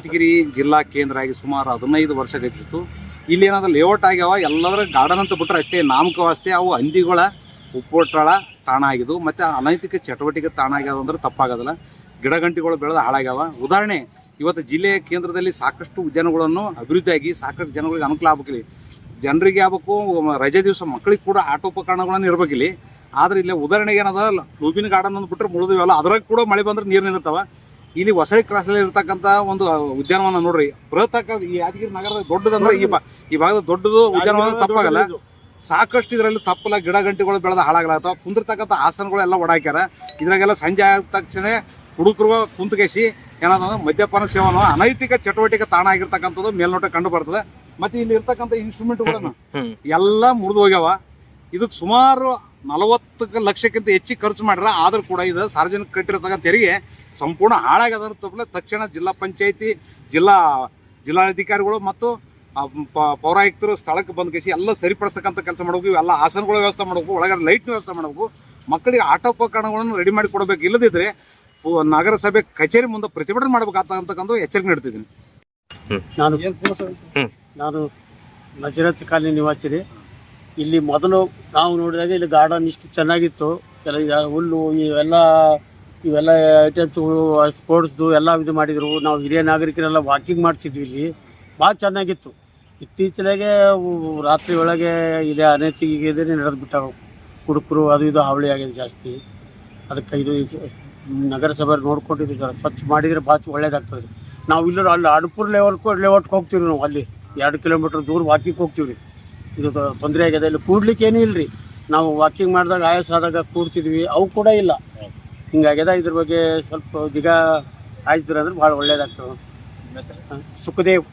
ಯಾದಗಿರಿ ಜಿಲ್ಲಾ ಕೇಂದ್ರ ಆಗಿ ಸುಮಾರು 15 ವರ್ಷ ಗತಿಸಿತು. ಇಲ್ಲಿ ಏನಾದ್ರು ಲೇಔಟ್ ಆಗ್ಯಾವ, ಎಲ್ಲದರ ಗಾರ್ಡನ್ ಅಂತ ಬಿಟ್ಟರೆ ಅಷ್ಟೇ ನಾಮಕವಾಸ್ತೆ. ಅವು ಹಂದಿಗಳ ಉಪ್ಪೋಟಾಳ ತಾಣ ಆಗಿದ್ವು, ಮತ್ತು ಅನೈತಿಕ ಚಟುವಟಿಕೆ ತಾಣ ಆಗ್ಯಾವ ಅಂದ್ರೆ ತಪ್ಪಾಗೋದಿಲ್ಲ. ಗಿಡಗಂಟಿಗಳು ಬೆಳೆದು ಹಾಳಾಗ್ಯಾವ. ಉದಾಹರಣೆ, ಇವತ್ತು ಜಿಲ್ಲೆಯ ಕೇಂದ್ರದಲ್ಲಿ ಸಾಕಷ್ಟು ಉದ್ಯಾನಗಳನ್ನು ಅಭಿವೃದ್ಧಿಯಾಗಿ ಸಾಕಷ್ಟು ಜನಗಳಿಗೆ ಅನುಕೂಲ ಆಗ್ಬೇಕಿಲ್ಲಿ. ಜನರಿಗೆ ಆಗ್ಬೇಕು, ರಜೆ ದಿವಸ ಮಕ್ಕಳಿಗೆ ಕೂಡ ಆಟೋಪಕರಣಗಳನ್ನು ಇರ್ಬೇಕಿಲ್ಲಿ. ಆದರೆ ಇಲ್ಲಿ ಉದಾಹರಣೆಗೆ ಏನದ, ಲೂಬಿನ್ ಗಾರ್ಡನ್ ಒಂದು ಬಿಟ್ಟರೆ ಮುಳಿದಿವಲ್ಲ, ಅದ್ರಾಗ ಕೂಡ ಮಳೆ ಬಂದ್ರೆ ನೀರು ನಿಂದಿರ್ತಾವ. ಇಲ್ಲಿ ಹೊಸಳಿ ಕ್ರಾಸಲ್ಲಿ ಇರ್ತಕ್ಕಂಥ ಒಂದು ಉದ್ಯಾನವನ ನೋಡ್ರಿ, ಬೃಹತ್ ಈ ಯಾದಗಿರಿ ನಗರದ ದೊಡ್ಡದಂದ್ರೆ ಈ ಭಾಗದ ದೊಡ್ಡದು ಉದ್ಯಾನವನ ತಪ್ಪಾಗಲ್ಲ. ಸಾಕಷ್ಟು ಇದರಲ್ಲಿ ತಪ್ಪಲ್ಲ, ಗಿಡ ಗಂಟೆಗಳು ಬೆಳೆದ ಹಾಳಾಗಲಾಗ್ತಾವ. ಕುಂದಿರ್ತಕ್ಕಂಥ ಆಸನಗಳು ಎಲ್ಲ ಒಡಾಕ್ಯಾರ. ಇದ್ರಾಗೆಲ್ಲ ಸಂಜೆ ಆದ ತಕ್ಷಣ ಹುಡುಗರು ಕುಂತ್ಕೇಸಿ ಏನಾದ್ರು ಮದ್ಯಪಾನ ಸೇವನ ಅನೈತಿಕ ಚಟುವಟಿಕೆ ತಾಣ ಆಗಿರ್ತಕ್ಕಂಥದ್ದು ಮೇಲ್ನೋಟ ಕಂಡು ಬರ್ತದೆ. ಮತ್ತೆ ಇಲ್ಲಿ ಇರ್ತಕ್ಕಂಥ ಇನ್ಸ್ಟ್ರೂಮೆಂಟ್ಗಳನ್ನು ಎಲ್ಲ ಮುರಿದು ಹೋಗ್ಯಾವ. ಇದಕ್ಕೆ ಸುಮಾರು 40 ಲಕ್ಷಕ್ಕಿಂತ ಹೆಚ್ಚಿಗೆ ಖರ್ಚು ಮಾಡ್ಯಾರ. ಆದ್ರೂ ಕೂಡ ಇದು ಸಾರ್ವಜನಿಕ ಕಟ್ಟಿರ್ತಕ್ಕಂಥ ತೆರಿಗೆ ಸಂಪೂರ್ಣ ಹಾಳಾಗದ ತಕ್ಷಣ ಜಿಲ್ಲಾ ಪಂಚಾಯತಿ, ಜಿಲ್ಲಾಧಿಕಾರಿಗಳು ಮತ್ತು ಪೌರಾಯುಕ್ತರು ಸ್ಥಳಕ್ಕೆ ಬಂದ್ಕೇಸಿ ಎಲ್ಲ ಸರಿಪಡಿಸ್ತಕ್ಕಂಥ ಕೆಲಸ ಮಾಡಬೇಕು. ಇವೆಲ್ಲ ಆಸನಗಳ ವ್ಯವಸ್ಥೆ ಮಾಡಬೇಕು, ಒಳಗಡೆ ಲೈಟ್ ವ್ಯವಸ್ಥೆ ಮಾಡಬೇಕು, ಮಕ್ಕಳಿಗೆ ಆಟೋಪಕರಣಗಳನ್ನು ರೆಡಿ ಮಾಡಿ ಕೊಡಬೇಕು. ಇಲ್ಲದಿದ್ದರೆ ನಗರಸಭೆ ಕಚೇರಿ ಮುಂದೆ ಪ್ರತಿಭಟನೆ ಮಾಡಬೇಕಾಗ್ತಕ್ಕಂಥ ಎಚ್ಚರಿಕೆ ನೀಡ್ತಿದ್ದೀನಿ. ನಾನು ನಜರತ್ ಕಾಲನಿ ನಿವಾಸಿ ರೀ. ಇಲ್ಲಿ ಮೊದಲು ನಾವು ನೋಡಿದಾಗ ಇಲ್ಲಿ ಗಾರ್ಡನ್ ಇಷ್ಟು ಚೆನ್ನಾಗಿತ್ತು. ಹುಲ್ಲು ಇವೆಲ್ಲ ಐಟಮ್ಸ್ಗಳು, ಸ್ಪೋರ್ಟ್ಸ್ದು ಎಲ್ಲ ಇದು ಮಾಡಿದರು. ನಾವು ಹಿರಿಯ ನಾಗರಿಕರೆಲ್ಲ ವಾಕಿಂಗ್ ಮಾಡ್ತಿದ್ವಿ. ಇಲ್ಲಿ ಭಾಳ ಚೆನ್ನಾಗಿತ್ತು. ಇತ್ತೀಚೆಗೆ ರಾತ್ರಿ ಒಳಗೆ ಇದೆ ಅನೈತಿಕ ನಡೆದು ಬಿಟ್ಟಾವ. ಹುಡುಕರು ಅದು ಇದು ಹಾವಳಿ ಆಗಿದೆ ಜಾಸ್ತಿ. ಅದಕ್ಕೆ ಇದು ನಗರಸಭೆ ನೋಡ್ಕೊಂಡಿದ್ವಿ, ಸ್ವಚ್ಛ ಮಾಡಿದರೆ ಭಾಳ ಒಳ್ಳೇದಾಗ್ತದೆ. ನಾವು ಇಲ್ಲರೂ ಅಲ್ಲಿ ಅಡಪುರ ಲೇಔಟ್ಗೆ ಹೋಗ್ತೀವಿ. ನಾವು ಅಲ್ಲಿ 2 ಕಿಲೋಮೀಟ್ರ್ ದೂರ ವಾಕಿಂಗ್ ಹೋಗ್ತೀವಿ ರೀ. ಇದು ತೊಂದರೆ ಆಗಿದೆ. ಇಲ್ಲಿ ಕೂಡ್ಲಿಕ್ಕೆ ಏನೂ ಇಲ್ಲ ರೀ. ನಾವು ವಾಕಿಂಗ್ ಮಾಡಿದಾಗ ಆಯಾಸ ಆದಾಗ ಕೂಡ್ತಿದ್ವಿ, ಅವು ಕೂಡ ಇಲ್ಲ. ಹಿಂಗಾಗ್ಯದ. ಇದ್ರ ಬಗ್ಗೆ ಸ್ವಲ್ಪ ದಿಗ ಆಯ್ಸಿದ್ರೆ ಅಂದ್ರೆ ಭಾಳ ಒಳ್ಳೇದಾಗ್ತದೆ. ಸುಖದೇವ್.